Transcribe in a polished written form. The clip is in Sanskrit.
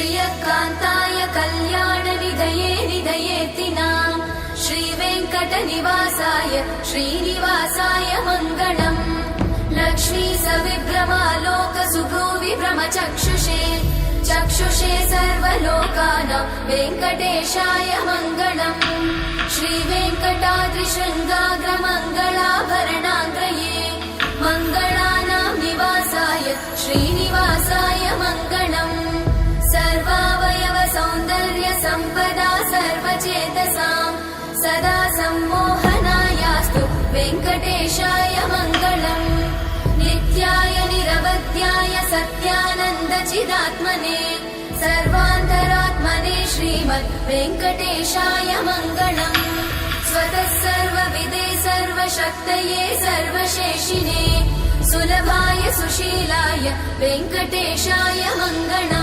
श्रियकान्ताय कल्याणनिधये निधयेतिनाम् श्रीवेङ्कटनिवासाय श्रीनिवासाय मङ्गलम् लक्ष्मी सविभ्रमालोक सुभ्रूविभ्रमचक्षुषे चक्षुषे सर्वलोकानां वेङ्कटेशाय मङ्गलम् श्रीवेङ्कटाद्रिशृङ्गाग्रमङ्गलाभरणाङ्गये मङ्गलानां निवासाय श्रीनिवासाय मङ्गलम् सर्वावयव सौन्दर्य सम्पदा सर्वचेतसां सदा सम्मोहनायास्तु वेङ्कटेशाय मङ्गलम् नित्याय निरवध्याय सत्यानन्दचिदात्मने सर्वान्तरात्मने श्रीमद् वेङ्कटेशाय मङ्गलम् स्वतः सर्वविदे सर्वशक्तये सर्वशेषिने सुलभाय सुशीलाय वेङ्कटेशाय मङ्गलम्।